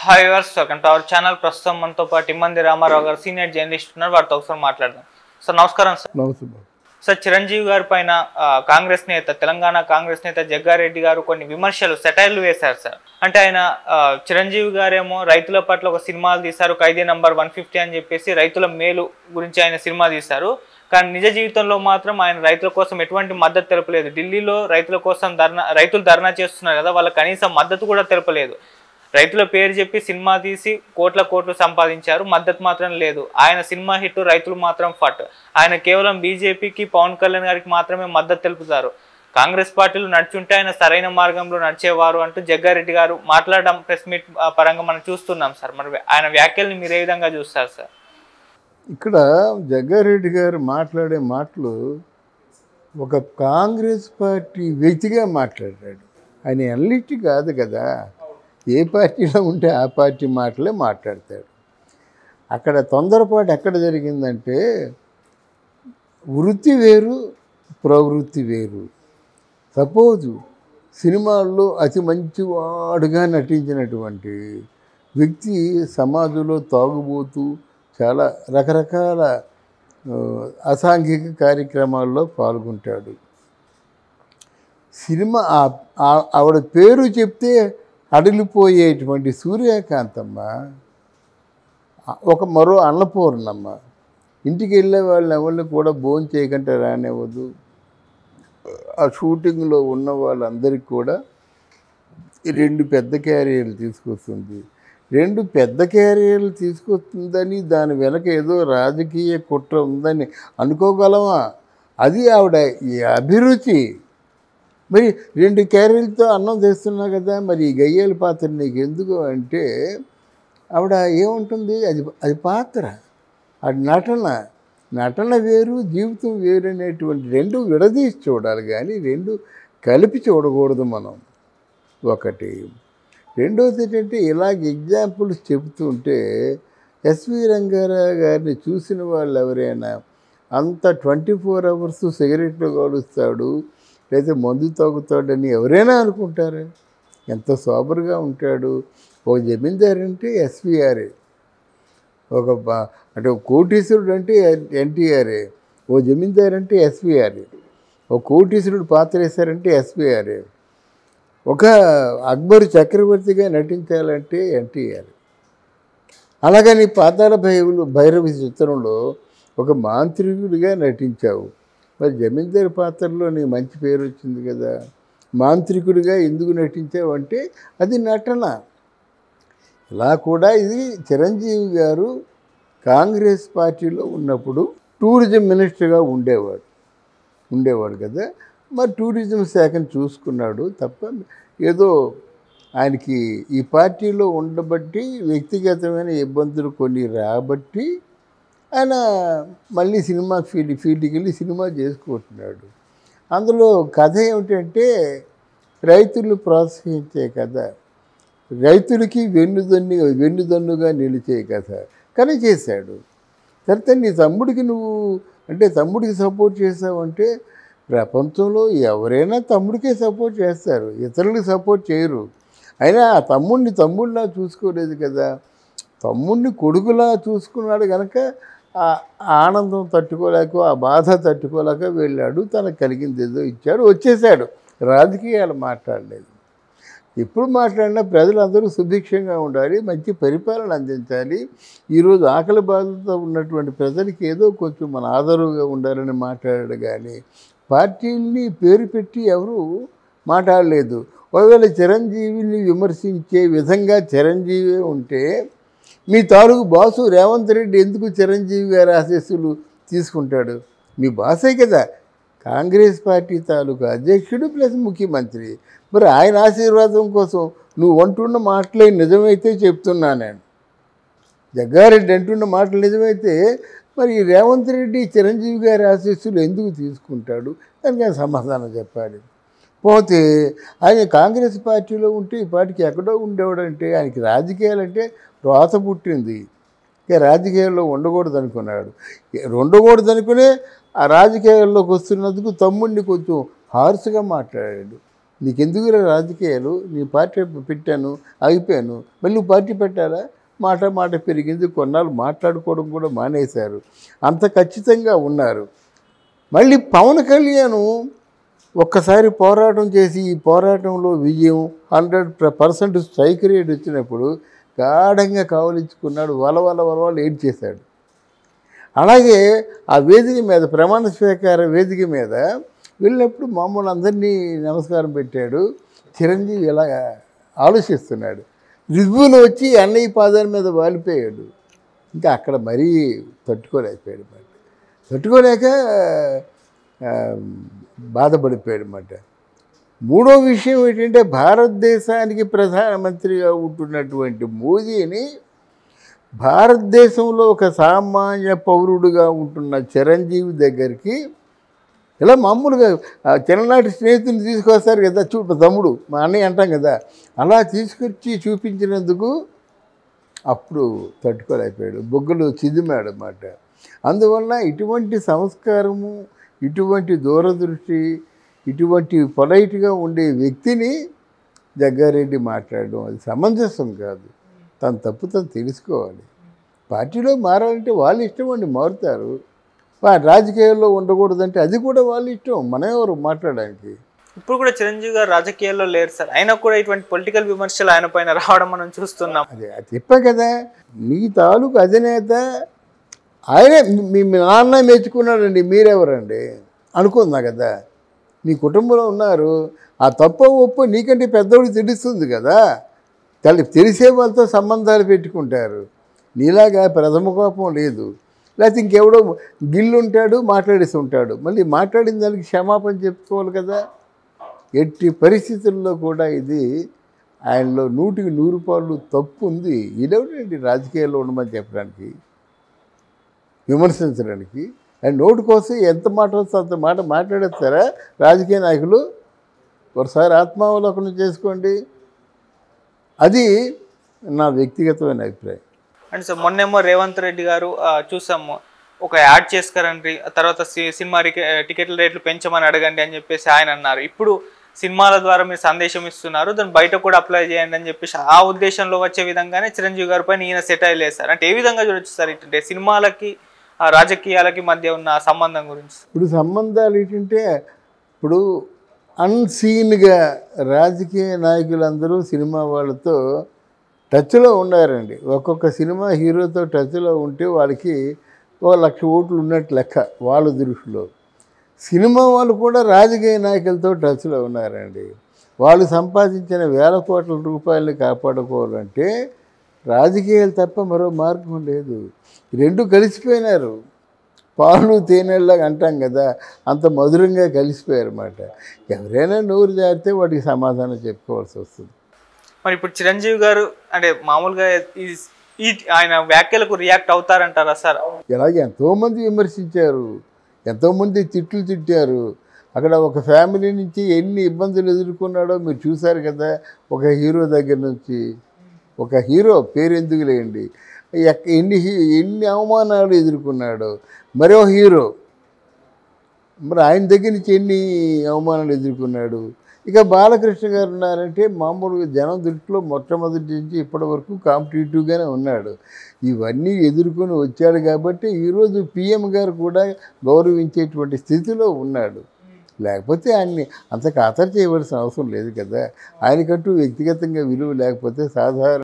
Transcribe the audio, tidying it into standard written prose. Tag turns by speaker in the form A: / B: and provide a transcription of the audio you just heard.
A: Hi వర్స్ welcome to our channel. ప్రస్తుతం మనతో పాటు ఇమ్మంది రామారావు గారు సీనియర్ జర్నలిస్ట్ ఉన్నారు. వారితో ఒకసారి మాట్లాడదాం. సార్ నమస్కారం. సార్
B: నమస్తే.
A: సార్ చిరంజీవి గారి పైన కాంగ్రెస్ నేత తెలంగాణ కాంగ్రెస్ నేత జగ్గారెడ్డి గారు కొన్ని విమర్శలు సెటైర్లు వేశారు సార్. అంటే ఆయన చిరంజీవి గారేమో రైతుల పట్ల ఒక సినిమాలు తీశారు, ఖైదీ నంబర్ 150 అని చెప్పేసి రైతుల మేలు గురించి ఆయన సినిమా తీశారు. కానీ నిజ జీవితంలో మాత్రం ఆయన రైతుల కోసం ఎటువంటి మద్దతు తెలపలేదు. ఢిల్లీలో రైతుల కోసం రైతులు ధర్నా చేస్తున్నారు కదా, వాళ్ళ కనీసం మద్దతు కూడా తెలపలేదు. రైతుల పేరు చెప్పి సినిమా తీసి కోట్లు సంపాదించారు, మద్దతు మాత్రం లేదు. ఆయన సినిమా హిట్, రైతులు మాత్రం ఫట్. ఆయన కేవలం బీజేపీకి, పవన్ కళ్యాణ్ గారికి మాత్రమే మద్దతు తెలుపుతారు. కాంగ్రెస్ పార్టీలు నడుచుంటే ఆయన సరైన మార్గంలో నడిచేవారు అంటూ జగ్గారెడ్డి గారు మాట్లాడడం ప్రెస్ మీట్ పరంగా మనం చూస్తున్నాం సార్. మరి ఆయన వ్యాఖ్యల్ని మీరు ఏ విధంగా చూస్తారు సార్?
B: ఇక్కడ జగ్గారెడ్డి గారు మాట్లాడే మాటలు ఒక కాంగ్రెస్ పార్టీ వ్యక్తిగా మాట్లాడాడు. ఆయన ఎన్లిటి కాదు కదా, ఏ పార్టీలో ఉంటే ఆ పార్టీ మాటలే మాట్లాడతాడు. అక్కడ తొందరపాటు ఎక్కడ జరిగిందంటే, వృత్తి వేరు, ప్రవృత్తి వేరు. సపోజు సినిమాల్లో అతి మంచివాడుగా నటించినటువంటి వ్యక్తి సమాజంలో తాగుబోతూ చాలా రకరకాల అసాంఘిక కార్యక్రమాల్లో పాల్గొంటాడు. సినిమా ఆవిడ పేరు చెప్తే అడిలిపోయేటువంటి సూర్యకాంతమ్మ ఒక మరో అన్నపూర్ణమ్మ. ఇంటికి వెళ్ళే వాళ్ళని ఎవరిని కూడా భోజనం చేయకుండా రానివ్వదు. ఆ షూటింగ్లో ఉన్న వాళ్ళందరికీ కూడా 2 పెద్ద క్యారియర్లు తీసుకొస్తుంది. 2 పెద్ద క్యారియర్లు తీసుకొస్తుందని దాని వెనక ఏదో రాజకీయ కుట్ర ఉందని అనుకోగలమా? అది ఆవిడ అభిరుచి. మరి 2 క్యారీలతో అన్నం తెస్తున్నా కదా, మరి ఈ గయ్యాల పాత్ర నీకు ఎందుకు అంటే, ఆవిడ ఏముంటుంది, అది పాత్ర, అది నటన వేరు, జీవితం వేరు అనేటువంటి 2 విడదీసి చూడాలి, కానీ 2 కలిపి చూడకూడదు మనం. ఒకటి. రెండవది ఏంటంటే, ఇలాగ ఎగ్జాంపుల్స్ చెబుతుంటే ఎస్వి రంగారావు గారిని చూసిన వాళ్ళు ఎవరైనా అంత 24 అవర్స్ సిగరెట్లు కాలుస్తాడు లేదా మందు తాగుతాడని ఎవరైనా అనుకుంటారా? ఎంత సోబర్గా ఉంటాడు. ఒక జమీందారు అంటే ఎస్వీఆర్ఏ, అంటే ఒక కోటీశ్వరుడు అంటే ఎన్టీఆర్ఏ, ఓ జమీందారు అంటే ఎస్వీఆర్ఏ, ఒక కోటీశ్వరుడు పాత్ర వేశారంటే ఎస్వీఆర్ఏ, ఒక అక్బర్ చక్రవర్తిగా నటించాలంటే ఎన్టీఆర్. అలాగని పాతాళ భైరవి చిత్రంలో ఒక మాంత్రికుడిగా నటించావు. మరి జమీందారు పాత్రలో నీ మంచి పేరు వచ్చింది కదా, మాంత్రికుడిగా ఎందుకు నటించావు అంటే అది నటన. ఇలా కూడా ఇది చిరంజీవి గారు కాంగ్రెస్ పార్టీలో ఉన్నప్పుడు టూరిజం మినిస్టర్గా ఉండేవాడు కదా. మరి టూరిజం శాఖను చూసుకున్నాడు తప్ప ఏదో ఆయనకి ఈ పార్టీలో ఉండబట్టి వ్యక్తిగతమైన ఇబ్బందులు కొన్ని రాబట్టి ఆయన మళ్ళీ సినిమా ఫీల్డ్కి వెళ్ళి సినిమా చేసుకుంటున్నాడు. అందులో కథ ఏమిటంటే, రైతులు ప్రోత్సహించే కథ, రైతులకి వెన్నుదన్నుగా నిలిచే కథ కానీ చేశాడు. తర్వాత నీ తమ్ముడికి తమ్ముడికి సపోర్ట్ చేసావంటే, ప్రపంచంలో ఎవరైనా తమ్ముడికే సపోర్ట్ చేస్తారు, ఇతరులకు సపోర్ట్ చేయరు. అయినా ఆ తమ్ముడిలా చూసుకోలేదు కదా, తమ్ముడిని కొడుకులా చూసుకున్నాడు కనుక ఆ ఆనందం తట్టుకోలేక, ఆ బాధ తట్టుకోలేక వెళ్ళాడు. తనకు కలిగింది ఏదో ఇచ్చాడు, వచ్చేసాడు. రాజకీయాలు మాట్లాడలేదు. ఎప్పుడు మాట్లాడినా ప్రజలందరూ సుభిక్షంగా ఉండాలి, మంచి పరిపాలన అందించాలి, ఈరోజు ఆకలి బాధతో ఉన్నటువంటి ప్రజలకి ఏదో కొంచెం మన ఆదరవుగా ఉండాలని మాట్లాడాడు. కానీ పార్టీల్ని పేరు పెట్టి ఎవరు మాట్లాడలేదు. ఒకవేళ చిరంజీవిని విమర్శించే విధంగా చిరంజీవి ఉంటే, మీ తాలూకు బాసు రేవంత్ రెడ్డి ఎందుకు చిరంజీవి గారి ఆశీస్సులు తీసుకుంటాడు? మీ బాసే కదా, కాంగ్రెస్ పార్టీ తాలూకు అధ్యక్షుడు ప్లస్ ముఖ్యమంత్రి. మరి ఆయన ఆశీర్వాదం కోసం నువ్వు అంటున్న మాటలే నిజమైతే చెప్తున్నా నేను. జగ్గారెడ్డి అంటున్న మాటలు నిజమైతే మరి రేవంత్ రెడ్డి చిరంజీవి గారి ఆశీస్సులు ఎందుకు తీసుకుంటాడు? దానికి ఆయన సమాధానం చెప్పాలి. పోతే ఆయన కాంగ్రెస్ పార్టీలో ఉంటే ఈ పార్టీకి ఎక్కడో ఉండేవాడంటే, ఆయనకి రాజకీయాలంటే రోత పుట్టింది. ఇక రాజకీయాల్లో ఉండకూడదు అనుకునే ఆ రాజకీయాల్లోకి వస్తున్నందుకు తమ్ముడిని కొంచెం హార్స్గా మాట్లాడాడు. నీకెందుకురా రాజకీయాలు, నీ పార్టీ పెట్టాను అయిపోయాను, మళ్ళీ నువ్వు పార్టీ పెట్టాలా? మాట మాట పెరిగింది, కొన్నాళ్ళు మాట్లాడుకోవడం కూడా మానేశారు. అంత ఖచ్చితంగా ఉన్నారు. మళ్ళీ పవన్ కళ్యాణ్ ఒక్కసారి పోరాటం చేసి ఈ పోరాటంలో విజయం 100% స్ట్రైక్ రేట్ వచ్చినప్పుడు గాఢంగా కావలించుకున్నాడు, వలవల ఏడ్చేశాడు. అలాగే ఆ వేదిక మీద ప్రమాణ స్వీకార వేదిక మీద వెళ్ళినప్పుడు మామూలు అందరినీ నమస్కారం పెట్టాడు. చిరంజీవి ఇలా ఆలోచిస్తున్నాడు. రివ్యూలో వచ్చి అన్నయ్య పాదాల మీద వాలిపోయాడు. ఇంకా అక్కడ మరీ తట్టుకోలేకపోయాడు అన్నమాట. తట్టుకోలేక బాధపడిపోయాడు అన్నమాట. మూడో విషయం ఏంటంటే భారతదేశానికి ప్రధానమంత్రిగా ఉంటున్నటువంటి మోదీని భారతదేశంలో ఒక సామాన్య పౌరుడుగా ఉంటున్న చిరంజీవి దగ్గరికి ఇలా మామూలుగా చిన్ననాటి స్నేహితుని తీసుకొస్తారు కదా, తమ్ముడు మా అన్నయ్య అంటాం కదా, అలా తీసుకొచ్చి చూపించినందుకు అప్పుడు తట్టుకోలేకపోయాడు, బొగ్గలు చిదిమాడు అన్నమాట. అందువల్ల ఇటువంటి సంస్కారము, ఇటువంటి దూరదృష్టి, ఇటువంటి పొలైట్గా ఉండే వ్యక్తిని జగ్గారెడ్డి మాట్లాడడం అది సమంజసం కాదు. తన తప్పు తను తెలుసుకోవాలి. పార్టీలో మారాలంటే వాళ్ళ ఇష్టం అండి, మారుతారు. రాజకీయాల్లో ఉండకూడదంటే అది కూడా వాళ్ళ ఇష్టం, మనం ఎవరు మాట్లాడడానికి.
A: ఇప్పుడు కూడా చిరంజీవి గారు రాజకీయాల్లో లేరు సార్, అయినా కూడా ఇటువంటి పొలిటికల్ విమర్శలు ఆయన పైన రావడం మనం చూస్తున్నాం.
B: అదే అది చెప్పా కదా, నీ తాలూకు అధినేత ఆయనే. మీ నాన్న మెచ్చుకున్నాడండి, మీరెవరండి అనుకుందా కదా. మీ కుటుంబంలో ఉన్నారు, ఆ తప్పు ఒప్పు నీకంటే పెద్దోడికి తెలుస్తుంది కదా. తెలిసే వాళ్ళతో సంబంధాలు పెట్టుకుంటారు. నీలాగా ప్రథమ కోపం లేదు. లేకపోతే ఇంకెవడో గిల్లు ఉంటాడు, మాట్లాడేసి ఉంటాడు, మళ్ళీ మాట్లాడిన దానికి క్షమాపణ చెప్పుకోవాలి కదా. ఎట్టి పరిస్థితుల్లో కూడా ఇది ఆయనలో 100కి 100 పాళ్ళు తప్పు ఉంది. ఇదేమిటండి రాజకీయాల్లో ఉండమని చెప్పడానికి, విమర్శించడానికి. అండ్ నోటు కోసం ఎంత మాట వస్తే అంత మాట మాట్లాడేస్తారా రాజకీయ నాయకులు? ఒకసారి ఆత్మావలోకనం చేసుకోండి. అది నా వ్యక్తిగతమైన అభిప్రాయం.
A: అండ్ సార్ మొన్నేమో రేవంత్ రెడ్డి గారు చూసాము, ఒక యాడ్ చేసుకురండి, తర్వాత సినిమా టికెట్ల రేట్లు పెంచమని అడగండి అని చెప్పేసి ఆయన అన్నారు. ఇప్పుడు సినిమాల ద్వారా మీరు సందేశం ఇస్తున్నారు, దాన్ని బయట కూడా అప్లై చేయండి అని చెప్పేసి ఆ ఉద్దేశంలో వచ్చే విధంగానే చిరంజీవి గారి పైన ఈయన సెటైల్ వేస్తారు. అంటే ఏ విధంగా చూడొచ్చు సార్ ఇటుంటే సినిమాలకి రాజకీయాలకి మధ్య ఉన్న సంబంధం గురించి?
B: ఇప్పుడు సంబంధాలు ఏంటంటే, ఇప్పుడు అన్సీన్గా రాజకీయ నాయకులందరూ సినిమా వాళ్ళతో టచ్లో ఉన్నారండి. ఒక్కొక్క సినిమా హీరోతో టచ్లో ఉంటే వాళ్ళకి 1,00,000 ఓట్లు ఉన్నట్టు లెక్క వాళ్ళ దృష్టిలో. సినిమా వాళ్ళు కూడా రాజకీయ నాయకులతో టచ్లో ఉన్నారండి. వాళ్ళు సంపాదించిన వేల కోట్ల రూపాయలని కాపాడుకోవాలంటే రాజకీయాలు తప్ప మరో మార్గం లేదు. రెండు కలిసిపోయినారు, పాలు తేనెళ్ళగా అంటాం కదా, అంత మధురంగా కలిసిపోయారు అన్నమాట. ఎవరైనా నోరు జారితే వాటికి సమాధానం చెప్పుకోవాల్సి వస్తుంది.
A: మరి ఇప్పుడు చిరంజీవి గారు అంటే మామూలుగా ఆయన వ్యాఖ్యలకు రియాక్ట్ అవుతారంటారా సార్?
B: ఇలాగే ఎంతోమంది విమర్శించారు, ఎంతోమంది తిట్టారు. అక్కడ ఒక ఫ్యామిలీ నుంచి ఎన్ని ఇబ్బందులు ఎదుర్కొన్నాడో మీరు చూశారు కదా. ఒక హీరో దగ్గర నుంచి, ఒక హీరో పేరు ఎందుకు లేండి, ఎన్ని అవమానాలు ఎదుర్కొన్నాడో. మరో హీరో మరి ఆయన దగ్గర నుంచి ఎన్ని అవమానాలు ఎదుర్కొన్నాడు. ఇక బాలకృష్ణ గారు ఉన్నారంటే మామూలుగా జనం దృష్టిలో మొట్టమొదటి నుంచి ఇప్పటి వరకు కాంపిటేటివ్గానే ఉన్నాడు. ఇవన్నీ ఎదుర్కొని వచ్చాడు కాబట్టి ఈరోజు పిఎం గారు కూడా గౌరవించేటువంటి స్థితిలో ఉన్నాడు. లేకపోతే ఆయన్ని అంత ఖాతరు చేయవలసిన అవసరం లేదు కదా. ఆయనకంటూ వ్యక్తిగతంగా విలువ లేకపోతే సాధారణ